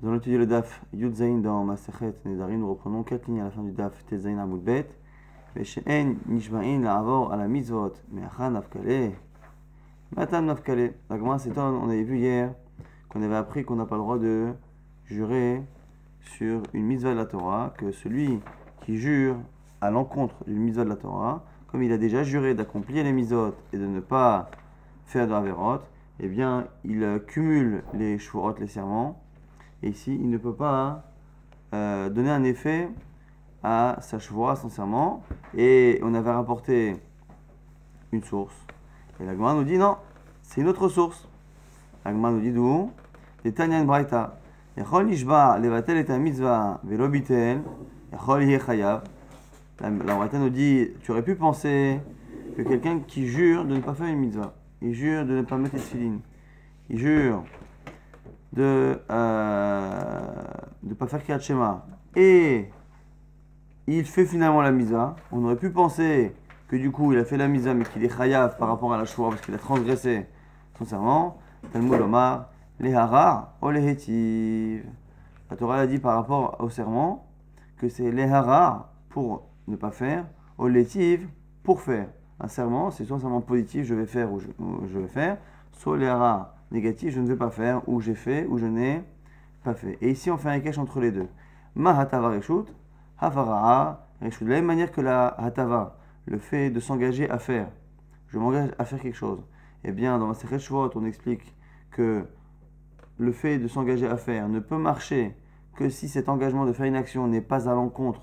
Nous allons étudier le DAF Yud Zayin dans Masechet Nedarim. Nous reprenons 4 lignes à la fin du DAF Tet Zayin Amud Bet. Ve'she'en nishba'in la'avor ala mitzvot me'achan nafkale matan nafkale. La Gemara s'étonne, on avait vu hier qu'on avait appris qu'on n'a pas le droit de jurer sur une mitzvah de la Torah, que celui qui jure à l'encontre d'une mitzvah de la Torah, comme il a déjà juré d'accomplir les mitzvot et de ne pas faire de averot, eh bien il cumule les shvuot, les serments. Et ici, il ne peut pas donner un effet à sa chevoie, à son serment. Et on avait rapporté une source. Et la Gemara nous dit non, c'est une autre source. La Gemara nous dit d'où? Des Tanyan Braïta. Echol nishba levatel et mitzvah velo bitel. Echol yeh chayav. La Braïta nous dit, tu aurais pu penser que quelqu'un qui jure de ne pas faire une mitzvah, il jure de ne pas mettre les tefilines, il jure de ne pas faire Kriyat Shema, et il fait finalement la mitzvah, on aurait pu penser que du coup il a fait la mitzvah mais qu'il est chayav par rapport à la shvoua parce qu'il a transgressé son serment. Talmud Omar, les harar ou les hétiv. La Torah a dit par rapport au serment que c'est les harar pour ne pas faire, ou les hétiv pour faire. Un serment, c'est soit un serment positif, je vais faire ou je vais faire, soit les harar négatif, je ne vais pas faire, ou j'ai fait, ou je n'ai pas fait. Et ici, on fait un cache entre les deux. Ma hatava reshut, havara'a reshut. De la même manière que la hatava, le fait de s'engager à faire, je m'engage à faire quelque chose. Eh bien, dans ma Masechet Shvuot, on explique que le fait de s'engager à faire ne peut marcher que si cet engagement de faire une action n'est pas à l'encontre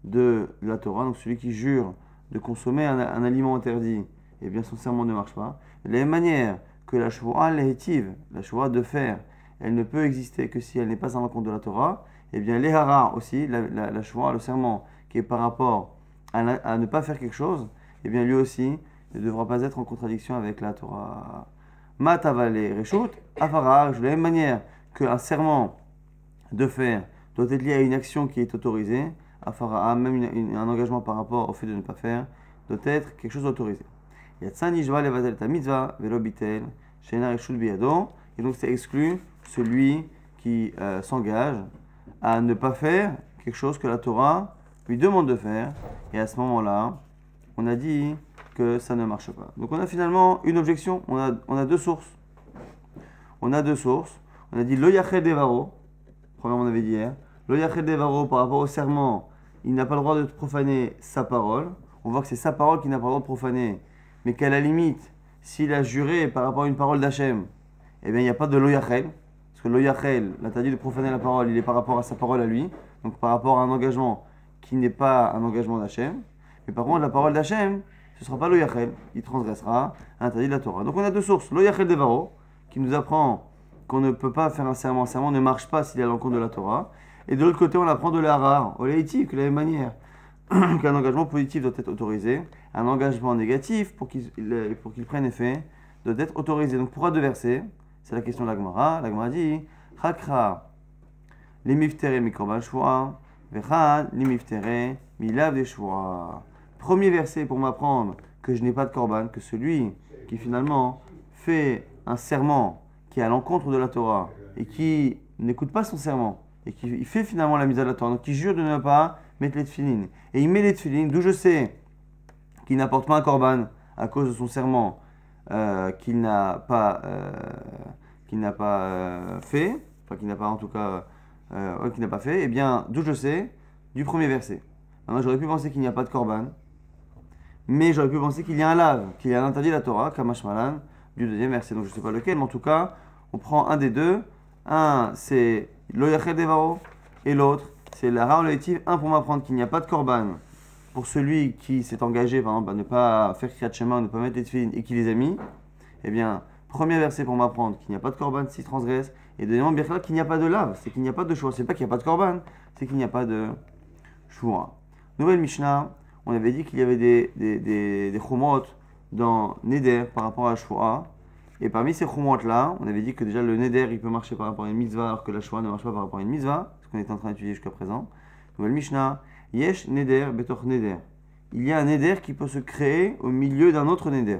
de la Torah. Donc, celui qui jure de consommer un aliment interdit, eh bien, son serment ne marche pas. De la même manière que la shvoua lehétiv, la shvoua de faire, elle ne peut exister que si elle n'est pas à l'encontre de la Torah. Et bien les harar aussi, la shvoua, le serment qui est par rapport à ne pas faire quelque chose, et bien lui aussi ne devra pas être en contradiction avec la Torah. Matavale reshut, afara, de la même manière qu'un serment de faire doit être lié à une action qui est autorisée, afara, même un engagement par rapport au fait de ne pas faire, doit être quelque chose d'autorisé. Et donc c'est exclu celui qui s'engage à ne pas faire quelque chose que la Torah lui demande de faire. Et à ce moment-là, on a dit que ça ne marche pas. Donc on a finalement une objection. On a deux sources. On a dit lo yachel devaro. Premièrement, on avait dit hier. Lo yachel devaro par rapport au serment, il n'a pas le droit de profaner sa parole. On voit que c'est sa parole qu'il n'a pas le droit de profaner. Mais qu'à la limite, s'il a juré par rapport à une parole d'Hachem, eh bien il n'y a pas de lo yachel. Parce que lo yachel, l'interdit de profaner la parole, il est par rapport à sa parole à lui. Donc par rapport à un engagement qui n'est pas un engagement d'Hachem. Mais par contre, la parole d'Hachem, ce ne sera pas lo yachel. Il transgressera l'interdit de la Torah. Donc on a deux sources. Lo yachel devaro, qui nous apprend qu'on ne peut pas faire un serment. Un serment ne marche pas s'il est à l'encontre de la Torah. Et de l'autre côté, on apprend de l'harar, au léitif, de la même manière qu'un engagement positif doit être autorisé, un engagement négatif, pour qu'il prenne effet, doit être autorisé. Donc pourquoi deux versets? C'est la question de la Gemara. La Gemara dit Chakra limiftere mikorban shvoa, vechad limiftere milav de shvoa. Premier verset pour m'apprendre que je n'ai pas de korban, que celui qui finalement fait un serment qui est à l'encontre de la Torah et qui n'écoute pas son serment et qui fait finalement la mitzvah de la Torah, donc qui jure de ne pas mettre les tefilines. Et il met les tefilines, d'où je sais qu'il n'apporte pas un korban à cause de son serment qu'il n'a pas fait, enfin qu'il n'a pas en tout cas, qu'il n'a pas fait, et bien d'où je sais du premier verset. Maintenant j'aurais pu penser qu'il n'y a pas de korban, mais j'aurais pu penser qu'il y a un lave, qu'il y a un interdit de la Torah, kamash malan, du deuxième verset, donc je ne sais pas lequel, mais en tout cas on prend un des deux. Un c'est lo yachel devaro et l'autre c'est la Hara Olaïtiv, un pour m'apprendre qu'il n'y a pas de korban pour celui qui s'est engagé, par exemple, à ne pas faire Kriyat Shema, ne pas mettre les tefilines et qui les a mis. Eh bien, premier verset pour m'apprendre qu'il n'y a pas de korban s'il transgresse. Et deuxièmement, bien qu'il n'y a pas de lave, c'est qu'il n'y a pas de shvoua. C'est pas qu'il n'y a pas de korban, c'est qu'il n'y a pas de shvoua. Nouvelle Mishnah, on avait dit qu'il y avait des chumot dans Neder par rapport à la shvoua. Et parmi ces chumot là, on avait dit que déjà le Neder il peut marcher par rapport à une mitzvah alors que la shvoua ne marche pas par rapport à une mitzvah. Qu'on est en train d'étudier jusqu'à présent. Nouvelle Mishnah, Yesh Neder Betoch Neder. Il y a un Neder qui peut se créer au milieu d'un autre Neder.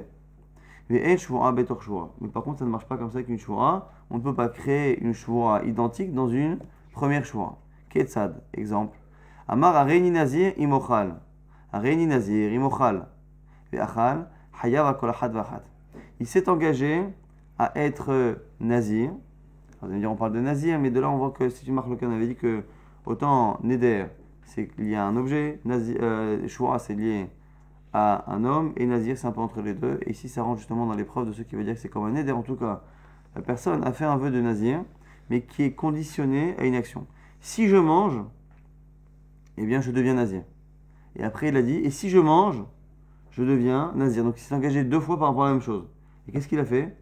Mais par contre, ça ne marche pas comme ça avec une shvua. On ne peut pas créer une shvua identique dans une première shvua. Ketzad, exemple. Amar areini nazir imochal. Areini nazir imochal. Ve'achal, hayav akol achad v'achat. Il s'est engagé à être nazir. Vous allez me dire, on parle de nazir, mais de là, on voit que si tu marques le cas, on avait dit que autant neder, c'est qu'il y a un objet, shvua, c'est lié à un homme, et nazir, c'est un peu entre les deux. Et ici, ça rentre justement dans l'épreuve de ce qui veut dire que c'est comme un neder. En tout cas, la personne a fait un vœu de nazir, mais qui est conditionné à une action. Si je mange, eh bien, je deviens nazir. Et après, il a dit, et si je mange, je deviens nazir. Donc, il s'est engagé 2 fois par rapport à la même chose. Et qu'est-ce qu'il a fait?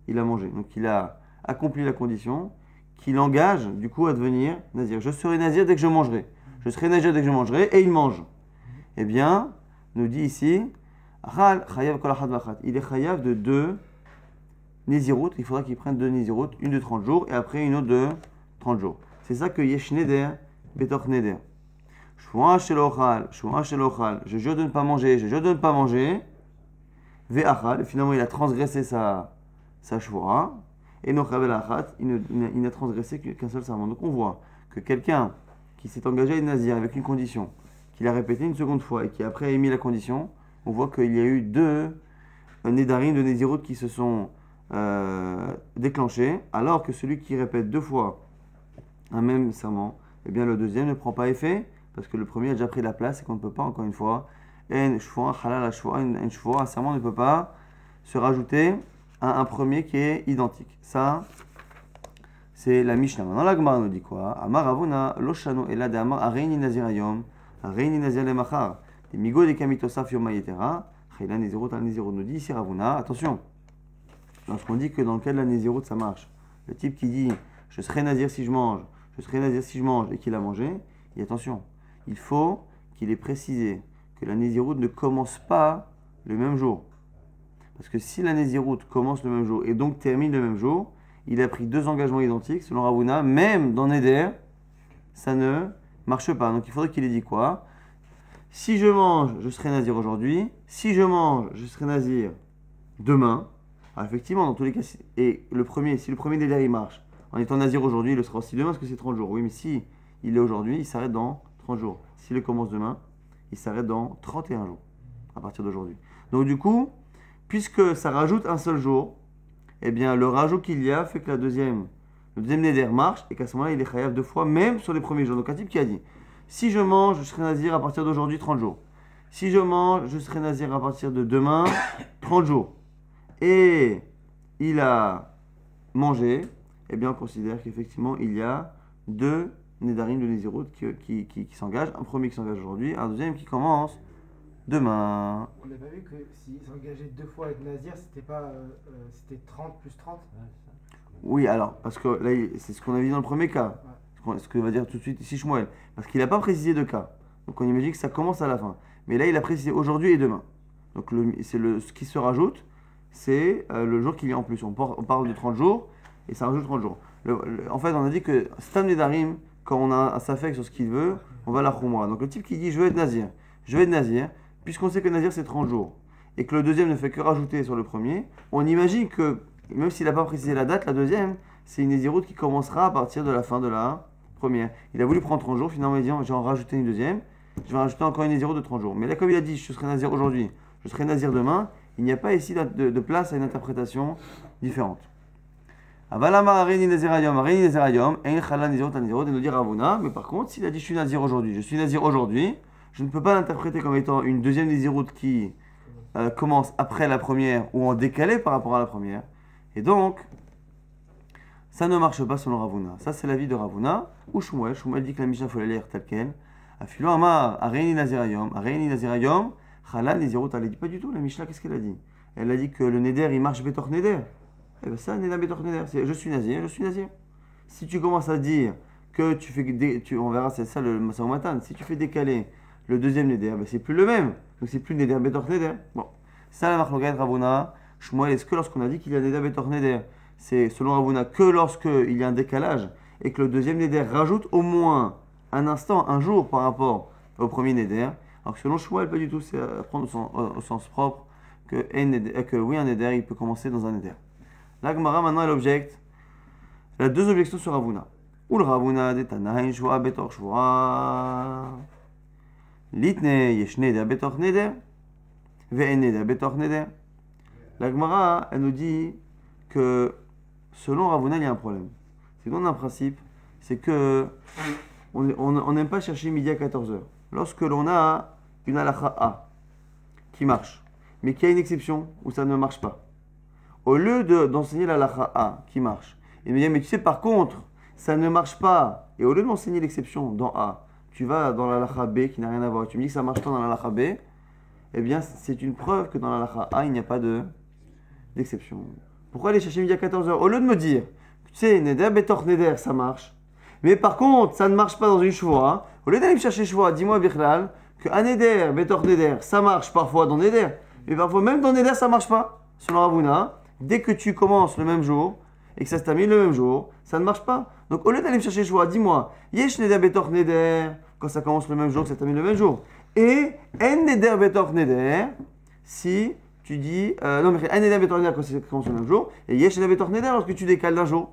Il a mangé. Donc, il a accompli la condition qui l'engage, du coup, à devenir nazir. Je serai nazir dès que je mangerai. Je serai nazir dès que je mangerai, et il mange. Eh bien, nous dit ici, il est chayav de 2 néziroutes. Il faudra qu'il prenne 2 néziroutes, une de 30 jours, et après une autre de 30 jours. C'est ça que yesh neder, betoch neder. Shvua shelochal, je jure de ne pas manger, je jure de ne pas manger. Ve'achal, finalement il a transgressé sa shvua. Et nochavel achat, il n'a transgressé qu'un seul serment. Donc on voit que quelqu'un qui s'est engagé à être nazir avec une condition, qu'il a répété une seconde fois et qui après a émis la condition, on voit qu'il y a eu 2 nédarim, 2 néziroutes qui se sont déclenchés, alors que celui qui répète 2 fois un même serment, eh bien le deuxième ne prend pas effet, parce que le premier a déjà pris la place et qu'on ne peut pas, encore une fois, un serment ne peut pas se rajouter à un premier qui est identique. Ça, c'est la Mishnah. Maintenant, la Gemara nous dit quoi? Amar Ravuna, Loshano, et là, Amar, Areini Nazirayom, Areini Nazir le Machar, des Migo de Kamitosaf Yom Mayetera, Chayla Nezirot al Nezirot. Nous dit ici Ravuna, attention, lorsqu'on dit que dans le cas de la Nezirot, ça marche, le type qui dit je serai Nazir si je mange, je serai Nazir si je mange, et qu'il a mangé, et attention, il faut qu'il ait précisé que la Nezirot ne commence pas le même jour. Parce que si la Néziroute commence le même jour et donc termine le même jour, il a pris 2 engagements identiques, selon Ravuna, même dans Neder, ça ne marche pas. Donc il faudrait qu'il ait dit quoi? Si je mange, je serai nazir aujourd'hui. Si je mange, je serai nazir demain. Alors effectivement, dans tous les cas, et si le premier Neder il marche, en étant nazir aujourd'hui, il le sera aussi demain parce que c'est 30 jours. Oui, mais si il est aujourd'hui, il s'arrête dans 30 jours. S'il le commence demain, il s'arrête dans 31 jours, à partir d'aujourd'hui. Donc du coup, puisque ça rajoute un seul jour, eh bien le rajout qu'il y a fait que le deuxième neder marche et qu'à ce moment-là il est chayav 2 fois, même sur les premiers jours. Donc un type qui a dit, si je mange, je serai nazir à partir d'aujourd'hui 30 jours. Si je mange, je serai nazir à partir de demain 30 jours. Et il a mangé, eh bien on considère qu'effectivement il y a 2 nedarim de Nézirut qui s'engagent. Un premier qui s'engage aujourd'hui, un deuxième qui commence demain. On n'a pas vu que s'il s'engageait 2 fois à être nazir, c'était 30 plus 30. Oui, alors, parce que là, c'est ce qu'on a vu dans le premier cas. Ouais. Ce que va dire tout de suite ici Shmuel. Parce qu'il n'a pas précisé de cas. Donc on imagine que ça commence à la fin. Mais là, il a précisé aujourd'hui et demain. Donc ce qui se rajoute, c'est le jour qu'il y a en plus. On parle de 30 jours et ça rajoute 30 jours. En fait, on a dit que Stam Nedarim, quand on a un safek sur ce qu'il veut, on va la khumra. Donc le type qui dit je veux être nazir, puisqu'on sait que nazir c'est 30 jours et que le deuxième ne fait que rajouter sur le premier, on imagine que même s'il n'a pas précisé la date, la deuxième, c'est une néziroute qui commencera à partir de la fin de la première. Il a voulu prendre 30 jours, finalement il dit je vais en rajouter une deuxième, je vais rajouter encore une néziroute de 30 jours. Mais là, comme il a dit je serai nazir aujourd'hui, je serai nazir demain, il n'y a pas ici de place à une interprétation différente. Avalama Areni Nazirayom, Ein Chala Nezirot al Nezirot, et nous dire Ravuna, mais par contre, s'il a dit je suis nazir aujourd'hui, je ne peux pas l'interpréter comme étant une deuxième néziroute qui commence après la première ou en décalé par rapport à la première. Et donc, ça ne marche pas selon Ravuna. Ça, c'est l'avis de Ravuna ou Shmuel. Shmuel dit que la Mishnah, il faut la lire telle quelle. Afilo Amar, Areini Nazirayom, Chala Nezirot. Elle ne dit pas du tout, la Mishnah, qu'est-ce qu'elle a dit? Elle a dit que le Neder, il marche Betor Neder. Eh bien, ça, Neder Betor Neder, c'est je suis nazir. Si tu commences à dire que tu fais. On verra, c'est ça le Masaumatan. Si tu fais décaler le deuxième Neder, ben, c'est plus le même. Donc, c'est plus Neder Betor Neder. Bon, ça, la marque Ravuna. Shmuel, est-ce que lorsqu'on a dit qu'il y a Neder Betor Neder, c'est selon Ravuna que lorsqu'il y a un décalage et que le deuxième Neder rajoute au moins un instant, un jour par rapport au premier Neder? Alors que selon Shmuel, pas du tout, c'est à prendre au sens propre, que oui, un neder, il peut commencer dans un neder. La Gemara maintenant elle objecte. Elle a deux objections sur Ravuna. Ou le Ravuna de Tanaïn Shua Betor Shua. Litne Yesh Neder Betor Neder. Ve'en Neder Betor Neder. La Gemara, elle nous dit que selon Ravuna, il y a un problème. C'est qu'on a un principe, c'est que on n'aime pas chercher midi à 14h. Lorsque l'on a une halakha A qui marche, mais qu'il y a une exception où ça ne marche pas. Au lieu d'enseigner la halakha A qui marche, il me dit, mais tu sais, par contre, ça ne marche pas. Et au lieu d'enseigner l'exception dans A, tu vas dans la halakha B qui n'a rien à voir. Tu me dis que ça marche pas dans la halakha B. Eh bien, c'est une preuve que dans la halakha A, il n'y a pas d'exception. Pourquoi aller chercher midi à 14h? Au lieu de me dire, tu sais, Neder, Betor, Neder, ça marche. Mais par contre, ça ne marche pas dans une Shvoa. Au lieu d'aller me chercher Shvoa, dis-moi, Bichlal, que un Neder, Betor, Neder, ça marche parfois dans Neder. Mais parfois, même dans Neder, ça ne marche pas. Selon Ravuna, dès que tu commences le même jour et que ça se termine le même jour, ça ne marche pas. Donc, au lieu d'aller me chercher Shvoa, dis-moi, Yesh Neder, Betor, Neder, quand ça commence le même jour, que ça termine le même jour. Et En Neder, Betor, Neder, si tu dis, non, mais un Neder, Betor, Neder, quand ça commence le même jour, et Yesh Neder, Betor, Neder, lorsque tu décales d'un jour.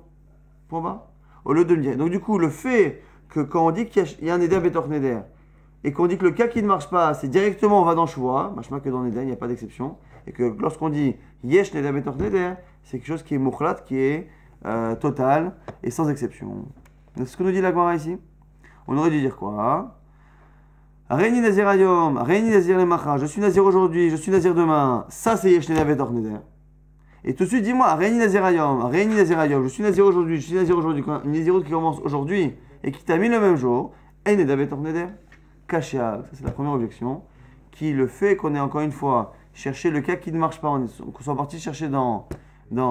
Point bas. Au lieu de le dire. Donc, du coup, le fait que quand on dit qu'il y a un Neder, Betor, Neder, et qu'on dit que le cas qui ne marche pas, c'est directement on va dans Shvoa, machma que dans Neder, il n'y a pas d'exception, et que lorsqu'on dit Yesh Neder, Betor, Neder, c'est quelque chose qui est mukhlat, qui est total et sans exception. C'est ce que nous dit la Gemara ici. On aurait dû dire quoi? Réni Nazir Ayom, Réni Nazir Lemacha, je suis Nazir aujourd'hui, je suis Nazir demain, ça c'est Yesh Neder, Betor, Neder. Et tout de suite, dis-moi, Réni Nazir Ayom, Réni Nazir Ayom, je suis Nazir aujourd'hui, je suis Nazir aujourd'hui, une Nazirut qui commence aujourd'hui et qui termine le même jour, En Neder, Betor, Neder. Kasha, ça c'est la première objection, qui le fait qu'on ait encore une fois cherché le cas qui ne marche pas, qu'on soit parti chercher dans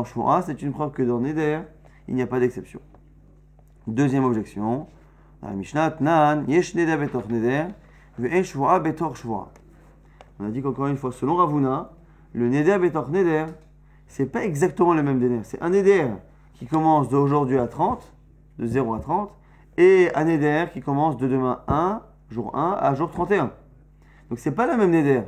Shvoa, c'est une preuve que dans Neder, il n'y a pas d'exception. Deuxième objection, dans la Mishnah, Nan, Yesh Neder Betor Neder, Ve'en Shvoa Betor Shvoa. On a dit qu'encore une fois, selon Ravuna, le Neder Betor Neder, c'est pas exactement le même Neder. C'est un Neder qui commence d'aujourd'hui à 30, de 0 à 30, et un Neder qui commence de demain 1, jour 1 à jour 31. Donc c'est pas la même Neder.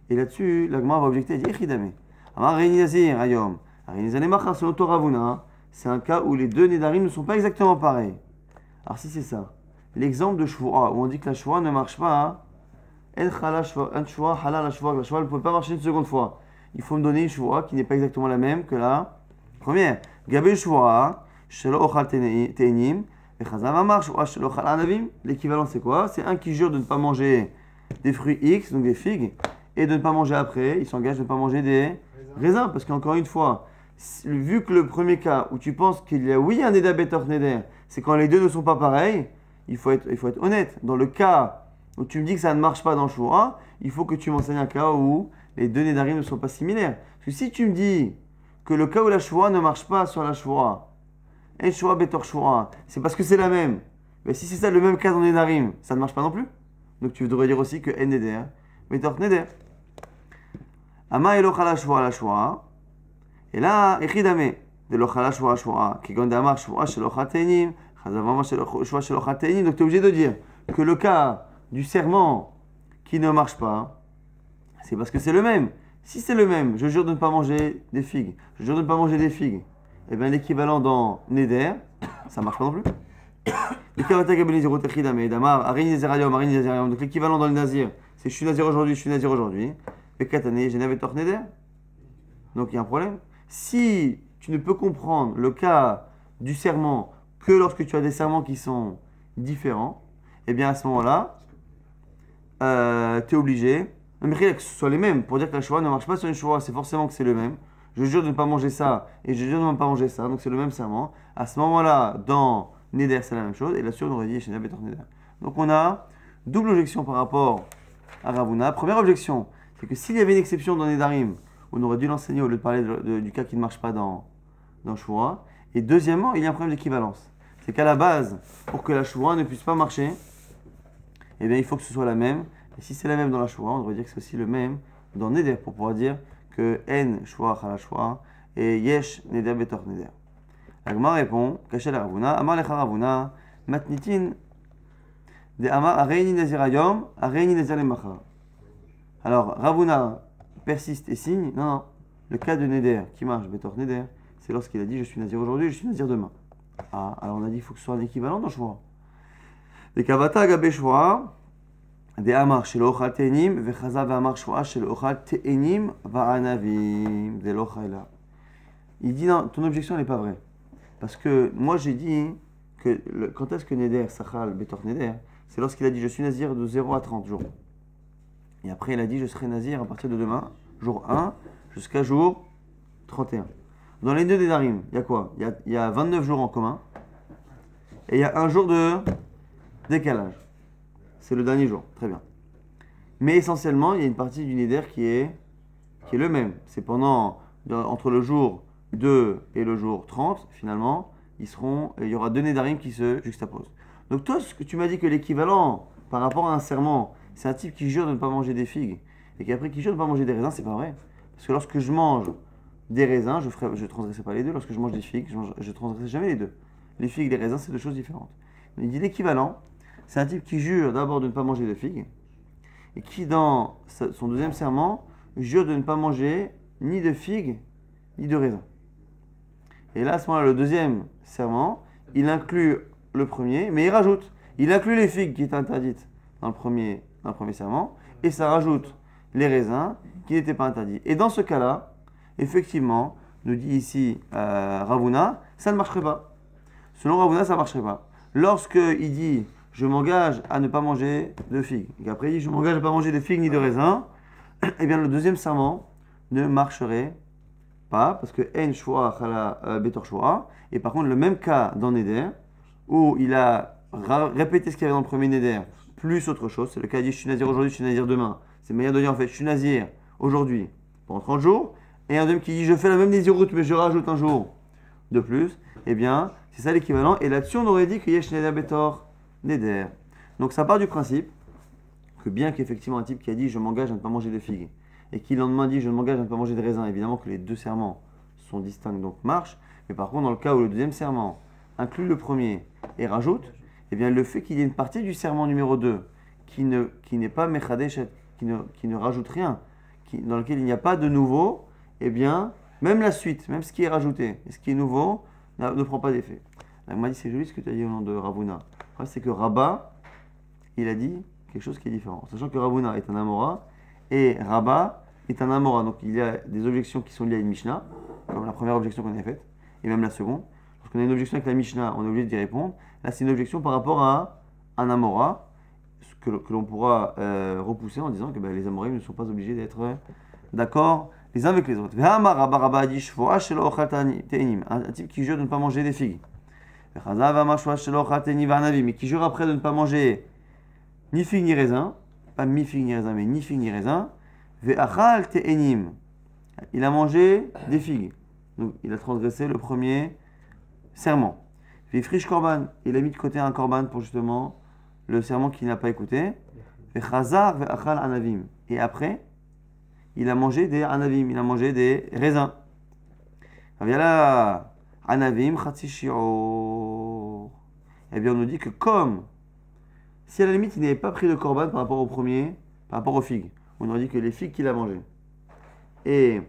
Et là-dessus, la Gemara va objecter et dire Echidame. Amar Réni Nazir Ayom, Réni Nazir Lemacha, selon Ravuna, c'est un cas où les deux Nedarim ne sont pas exactement pareils. Alors si c'est ça, l'exemple de Shvoa, où on dit que la Shvoa ne marche pas, En Shvoa, Halal Shvoa, la Shvoa ne peut pas marcher une seconde fois. Il faut me donner une Shvoa qui n'est pas exactement la même que la première. Gabé Shvoa, Shelo Ochal Te'enim, et Chazam Amar Shvoa Shelo Ochal Anavim. L'équivalent c'est quoi? C'est un qui jure de ne pas manger des fruits X, donc des figues, et de ne pas manger après, il s'engage de ne pas manger des raisins. Parce qu'encore une fois, vu que le premier cas où tu penses qu'il y a oui un Neder Betor Neder, c'est quand les deux ne sont pas pareils, il faut être honnête. Dans le cas où tu me dis que ça ne marche pas dans Shvoa, il faut que tu m'enseignes un cas où les deux Nedarim ne sont pas similaires. Parce que si tu me dis que le cas où la Shvoa ne marche pas sur la Shvoa, En Shvoa Betor Shvoa, c'est parce que c'est la même. Mais si c'est ça le même cas dans Nedarim, ça ne marche pas non plus. Donc tu devrais dire aussi que En Neder Betor Neder. Ama Elocha la Shvoa. Et là, Echidame, de Locha la Shvoa, qui gonde Amar Shvoa Shelocha Te'enim, Chazavama Shvoa Shelocha Te'enim. Donc tu es obligé de dire que le cas du serment qui ne marche pas, c'est parce que c'est le même. Si c'est le même, je jure de ne pas manger des figues, je jure de ne pas manger des figues, et bien l'équivalent dans Neder, ça ne marche pas non plus. Donc l'équivalent dans le Nazir, c'est je suis Nazir aujourd'hui, je suis Nazir aujourd'hui. Donc il y a un problème. Si tu ne peux comprendre le cas du serment que lorsque tu as des serments qui sont différents, et bien à ce moment-là, tu es obligé, que ce soit les mêmes, pour dire que la Shvoa ne marche pas sur une Shvoa, c'est forcément que c'est le même. Je jure de ne pas manger ça, et je jure de ne pas manger ça, donc c'est le même serment. À ce moment-là, dans Neder, c'est la même chose, et là-dessus, on aurait dit Neder Betor Neder. Donc on a double objection par rapport à Ravuna. Première objection, c'est que s'il y avait une exception dans Nedarim, on aurait dû l'enseigner au lieu de parler du cas qui ne marche pas dans Shvoa. Et deuxièmement, il y a un problème d'équivalence. C'est qu'à la base, pour que la Shvoa ne puisse pas marcher, eh bien, il faut que ce soit la même. Et si c'est la même dans la Shvoa, on devrait dire que c'est aussi le même dans Neder, pour pouvoir dire que En Shvoa Chala Shvoa et Yesh Neder Betor Neder. Agma répond, Kaché la Ravuna, Amar lecha Ravuna, Matnitin, de Amar Areini Nazir Ayom, Areini Nazir Lemacha. Alors, Ravuna persiste et signe, non. Le cas de Neder, qui marche, Betor Neder, c'est lorsqu'il a dit je suis nazir aujourd'hui, je suis nazir demain. Ah, alors on a dit il faut que ce soit un équivalent dans Shvoa. Des Kavata Gabe Shvoa, des Amar chez l'Ochal Te'enim, Vechaza Ve'amar Shvoa chez l'Ochal Te'enim Va'anavim, des l'Ochaila. Il dit non, ton objection n'est pas vraie. Parce que moi j'ai dit que quand est-ce que Neder, Sachal, Betor Neder, c'est lorsqu'il a dit je suis nazir de 0 à 30 jours. Et après il a dit je serai nazir à partir de demain, jour 1, jusqu'à jour 31. Dans les deux Nedarim, il y a quoi? Il y a 29 jours en commun. Et il y a un jour de décalage. C'est le dernier jour, très bien. Mais essentiellement, il y a une partie du Neder qui est le même. C'est entre le jour 2 et le jour 30, finalement, il y aura deux Nedarim qui se juxtaposent. Donc toi, ce que tu m'as dit que l'équivalent par rapport à un serment, c'est un type qui jure de ne pas manger des figues, et qui après qui jure de ne pas manger des raisins, c'est pas vrai. Parce que lorsque je mange des raisins, je ne transgresserai pas les deux. Lorsque je mange des figues, je ne transgresserai jamais les deux. Les figues et les raisins, c'est deux choses différentes. Il dit l'équivalent, c'est un type qui jure d'abord de ne pas manger de figues, et qui dans son deuxième serment, jure de ne pas manger ni de figues, ni de raisins. Et là, à ce moment-là, le deuxième serment, il inclut le premier, mais il rajoute. Il inclut les figues qui étaient interdites dans le premier serment, et ça rajoute les raisins qui n'étaient pas interdits. Et dans ce cas-là, effectivement, nous dit ici Ravuna, ça ne marcherait pas. Selon Ravuna, ça ne marcherait pas. Lorsqu'il dit je m'engage à ne pas manger de figues, et qu'après il dit je m'engage à ne pas manger de figues ni de raisins, eh bien le deuxième serment ne marcherait pas, parce que En Shvoa Chala Betor Shvoa, et par contre le même cas dans Neder, où il a répété ce qu'il y avait dans le premier Neder, plus autre chose, c'est le cas il dit je suis nazir aujourd'hui, je suis nazir demain. C'est une manière de dire en fait je suis nazir aujourd'hui pendant 30 jours, et un deuxième qui dit je fais la même naziroute mais je rajoute un jour de plus, eh bien c'est ça l'équivalent, et là-dessus on aurait dit que Yesh Neder Betor Neder. Donc ça part du principe que bien qu'effectivement un type qui a dit je m'engage à ne pas manger de figues, et qui le lendemain dit je m'engage à ne pas manger de raisins, évidemment que les deux serments sont distincts donc marche, mais par contre dans le cas où le deuxième serment inclut le premier et rajoute, eh bien le fait qu'il y ait une partie du serment numéro 2 qui n'est pas Mechadesh, qui ne rajoute rien, dans lequel il n'y a pas de nouveau, eh bien, même la suite, même ce qui est rajouté, et ce qui est nouveau, ne prend pas d'effet. On m'a dit, c'est joli ce que tu as dit au nom de Ravuna. C'est que Rabba, il a dit quelque chose qui est différent. Sachant que Ravuna est un Amora, et Rabba est un Amora. Donc il y a des objections qui sont liées à une Mishnah, comme la première objection qu'on a faite, et même la seconde. Lorsqu'on a une objection avec la Mishnah, on est obligé d'y répondre. Là, c'est une objection par rapport à un Amora, que l'on pourra repousser en disant que les Amorim ne sont pas obligés d'être d'accord les uns avec les autres. Un type qui jure de ne pas manger des figues. Mais qui jure après de ne pas manger ni figues ni raisins, pas mi figues ni raisins, mais ni figues ni raisins. Il a mangé des figues. Donc il a transgressé le premier serment. Korban, il a mis de côté un korban pour justement le serment qu'il n'a pas écouté. Et après, il a mangé des anavim, il a mangé des raisins. Anavim, eh bien, on nous dit que comme, si à la limite il n'avait pas pris de korban par rapport au premier, par rapport aux figues, on aurait dit que les figues qu'il a mangées et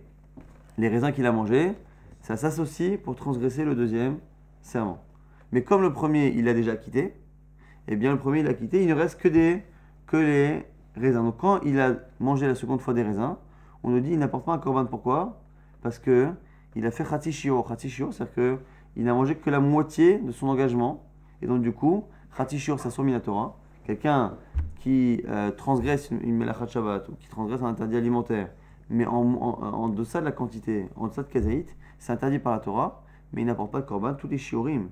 les raisins qu'il a mangés, ça s'associe pour transgresser le deuxième serment. Mais comme le premier il a déjà quitté, eh bien le premier il a quitté, il ne reste que les raisins. Donc quand il a mangé la seconde fois des raisins, on nous dit il n'apporte pas un korban. Pourquoi? Parce que il a fait Khatsi Shiur. Khatsi Shiur, c'est-à-dire qu'il n'a mangé que la moitié de son engagement. Et donc du coup, Khatsi Shiur, ça sort Minatora. Quelqu'un qui transgresse une Melachat Shabbat ou qui transgresse un interdit alimentaire, mais en deçà de la quantité, en deçà de Kazaït, c'est interdit par la Torah, mais il n'apporte pas de korban. Tous les shiurim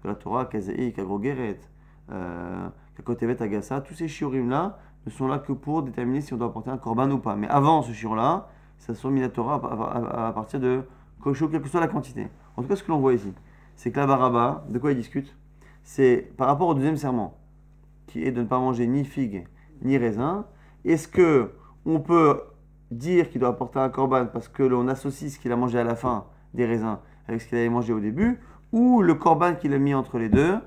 de la Torah, Kazaït, Agrogeret, Kakotevet, Agassa, tous ces shiurim-là ne sont là que pour déterminer si on doit apporter un korban ou pas. Mais avant ce shiur-là, ça sort Minatora à partir de Kosho, quelle que soit la quantité. En tout cas, ce que l'on voit ici, c'est que là, Baraba, de quoi il discute? C'est par rapport au deuxième serment, qui est de ne pas manger ni figues ni raisins. Est-ce que on peut dire qu'il doit apporter un korban parce que l'on associe ce qu'il a mangé à la fin des raisins avec ce qu'il avait mangé au début, ou le korban qu'il a mis entre les deux,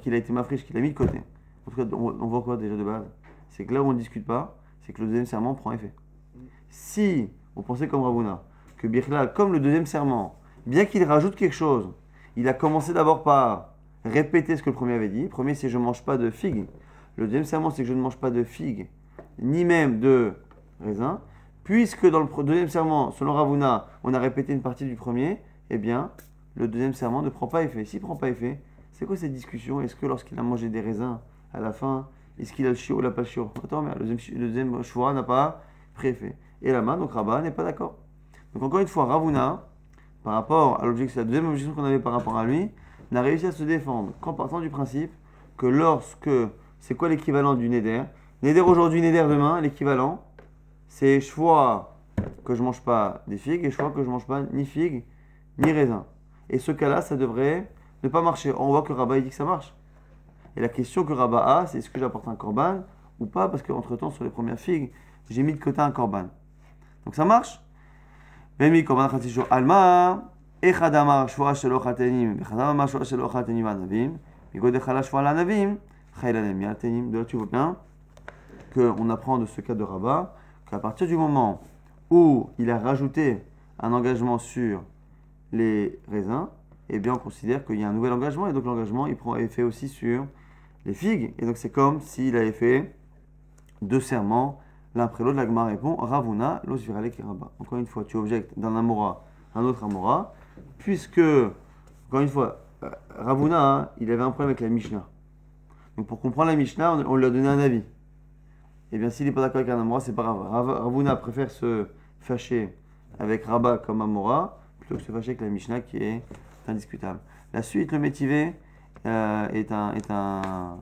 qu'il a été mafriche, qu'il a mis de côté? En tout cas, on voit quoi déjà de base? C'est que là où on ne discute pas, c'est que le deuxième serment prend effet. si on pensait comme Ravuna, que Birklal, comme le deuxième serment, bien qu'il rajoute quelque chose, il a commencé d'abord par répéter ce que le premier avait dit. Le premier, c'est je ne mange pas de figues. Le deuxième serment, c'est que je ne mange pas de figues, ni même de raisin. Puisque dans le deuxième serment, selon Ravuna, on a répété une partie du premier, eh bien, le deuxième serment ne prend pas effet. S'il ne prend pas effet, c'est quoi cette discussion? Est-ce que lorsqu'il a mangé des raisins, à la fin, est-ce qu'il a le chiot ou il n'a pas le chiot? Attends, mais le deuxième choix n'a pas pris effet. Et là-bas, donc Rabat n'est pas d'accord. Donc encore une fois, Ravuna, par rapport à l'objection, la deuxième objection qu'on avait par rapport à lui, n'a réussi à se défendre qu'en partant du principe que lorsque, c'est quoi l'équivalent du Neder? Neder aujourd'hui, Neder demain, l'équivalent, c'est choix que je ne mange pas des figues et choix que je ne mange pas ni figues ni raisins. Et ce cas-là, ça devrait ne pas marcher. On voit que Rabat il dit que ça marche. Et la question que Rabat a, c'est est-ce que j'apporte un korban ou pas? Parce qu'entre-temps, sur les premières figues, j'ai mis de côté un korban. Donc ça marche. Vemi korban chatzisho alma, echad amar shvoa shelo chatenim, echad amar shvoa shelo chatenim anavim, migod echala shvoa lanavim, chaylanem yatenim. De là, tu vois bien qu'on apprend de ce cas de Rabat qu'à partir du moment où il a rajouté un engagement sur les raisins, eh bien on considère qu'il y a un nouvel engagement et donc l'engagement il prend effet aussi sur les figues. Et donc c'est comme s'il avait fait deux serments l'un après l'autre. La Gemara répond Ravuna, los virale qui Rabat. Encore une fois, tu objectes d'un Amora à un autre Amora, puisque, encore une fois, Ravuna, il avait un problème avec la Mishnah. Donc pour comprendre la Mishnah, on lui a donné un avis. Eh bien, s'il n'est pas d'accord avec un Amora, c'est pas grave. Ravuna préfère se fâcher avec Rabat comme Amora plutôt que se fâcher avec la Mishnah qui est indiscutable. La suite, le métivé, est un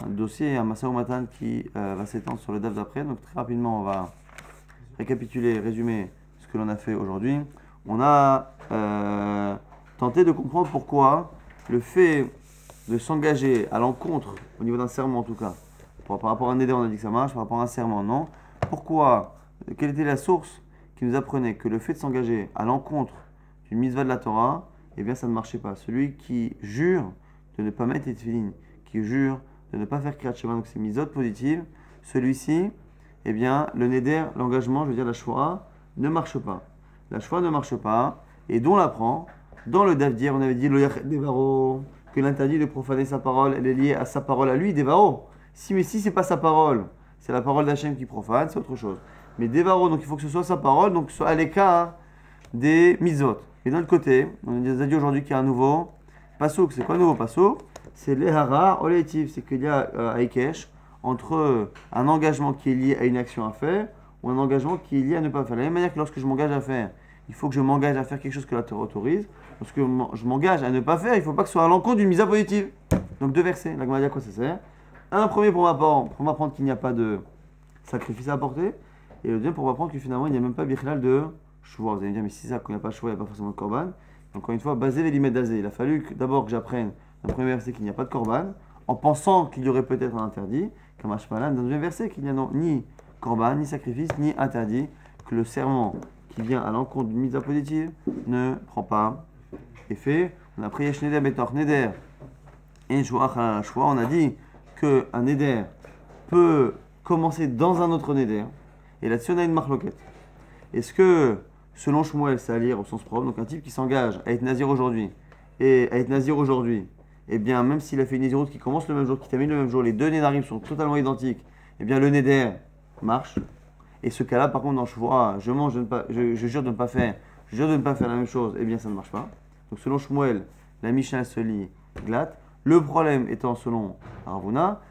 dossier, un Massa Matan qui va s'étendre sur le DAF d'après. Donc très rapidement, on va récapituler, résumer ce que l'on a fait aujourd'hui. On a tenté de comprendre pourquoi le fait de s'engager à l'encontre, au niveau d'un serment en tout cas, par rapport à un Neder, on a dit que ça marche, par rapport à un serment, non. Pourquoi? Quelle était la source qui nous apprenait que le fait de s'engager à l'encontre d'une mitzvah de la Torah, eh bien ça ne marchait pas. Celui qui jure de ne pas mettre les tefillin, qui jure de ne pas faire Kriyat Shema, donc c'est mitzvot positive, celui-ci, eh bien le Neder, l'engagement, je veux dire la Shvoa, ne marche pas. La Shvoa ne marche pas, et d'où on l'apprend? Dans le Daf d'hier, on avait dit Devaro, que l'interdit de profaner sa parole, elle est liée à sa parole à lui, Devaro. Mais si c'est pas sa parole, c'est la parole d'Hachem qui profane, c'est autre chose. Mais Devaro, donc il faut que ce soit sa parole, donc soit à l'écart des mitzvot. Et d'un autre côté, on a dit aujourd'hui qu'il y a un nouveau pasouk. C'est quoi le nouveau pasouk? C'est l'ehara oleitiv. C'est qu'il y a Aikesh entre un engagement qui est lié à une action à faire ou un engagement qui est lié à ne pas faire. De la même manière que lorsque je m'engage à faire, il faut que je m'engage à faire quelque chose que la Torah autorise. Lorsque je m'engage à ne pas faire, il ne faut pas que ce soit à l'encontre d'une mitzvah positive. Donc deux versets. La Gemara dit à quoi ça sert? Un premier pour m'apprendre qu'il n'y a pas de sacrifice à apporter. Et le deuxième pour m'apprendre que finalement il n'y a même pas bichlal de Shvoa. Vous allez me dire, mais si ça, qu'il n'y a pas de Shvoa, il n'y a pas forcément de Korban. Encore une fois, basé les limites d'Azé. Il a fallu d'abord que j'apprenne dans le premier verset qu'il n'y a pas de Korban, en pensant qu'il y aurait peut-être un interdit, comme Ashmalan, dans le deuxième verset qu'il n'y a ni Korban, ni sacrifice, ni interdit, que le serment qui vient à l'encontre d'une mitzvah positive ne prend pas effet. On a prié Shneder Betor Neder et Shvoa. On a dit qu'un Neder peut commencer dans un autre Neder. Et là-dessus, on a une marloquette. Est-ce que, selon Shmuel, c'est à lire au sens propre, donc un type qui s'engage à être nazir aujourd'hui, eh bien, même s'il a fait une naziroute qui commence le même jour, qui termine le même jour, les deux nédarim sont totalement identiques, eh bien, le Neder marche. Et ce cas-là, par contre, dans Shvoa, je jure de ne pas faire, je jure de ne pas faire la même chose, eh bien, ça ne marche pas. Donc, selon Shmuel, la Mishnah se lit glatte. Le problème étant, selon Ravuna,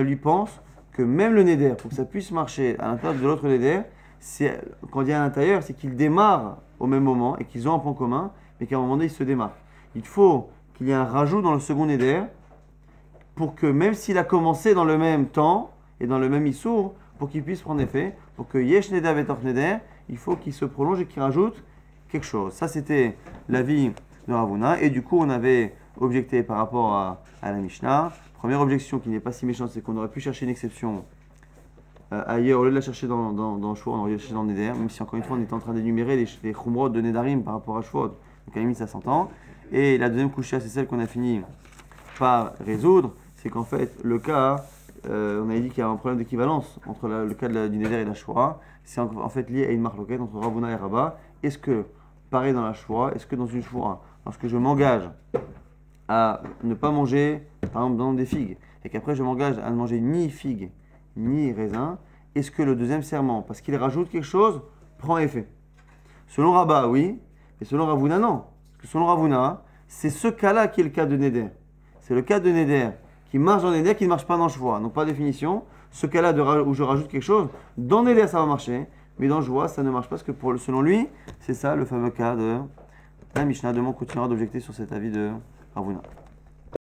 lui pense que même le Neder, pour que ça puisse marcher à l'intérieur de l'autre Neder, quand il y a à l'intérieur, c'est qu'ils démarrent au même moment et qu'ils ont un point commun, mais qu'à un moment donné, ils se démarquent. Il faut qu'il y ait un rajout dans le second Neder pour que, même s'il a commencé dans le même temps et dans le même issour, pour qu'il puisse prendre effet, pour que Yesh Neder Vetor Neder, il faut qu'il se prolonge et qu'il rajoute quelque chose. Ça, c'était l'avis de Ravuna. Et du coup, on avait objecté par rapport à la Mishnah. Première objection qui n'est pas si méchante, c'est qu'on aurait pu chercher une exception ailleurs, au lieu de la chercher dans le Shvoa, on aurait dû la chercher dans le Neder, même si encore une fois on était en train d'énumérer les chumrot de Nedarim par rapport à Shvoa. Donc à la limite ça s'entend. Et la deuxième coucha, c'est celle qu'on a fini par résoudre, c'est qu'en fait le cas on avait dit qu'il y a un problème d'équivalence entre le cas du Neder et la Shura. C'est en fait lié à une marloquette entre Ravuna et Rabba. Est-ce que, pareil dans la Shura, est-ce que dans une Shura, lorsque je m'engage à ne pas manger, par exemple, dans des figues, et qu'après je m'engage à ne manger ni figues ni raisins, est-ce que le deuxième serment, parce qu'il rajoute quelque chose, prend effet? Selon Rabba, oui, et selon Ravuna, non. Parce que selon Ravuna, c'est ce cas-là qui est le cas de Neder. C'est le cas de Neder qui marche dans Neder, qui ne marche pas dans Shvoa. Donc par définition, ce cas-là où je rajoute quelque chose, dans Neder ça va marcher, mais dans Shvoa ça ne marche pas, parce que selon lui, c'est ça le fameux cas de la Mishnah. Demain on continuera d'objecter sur cet avis de Ravuna.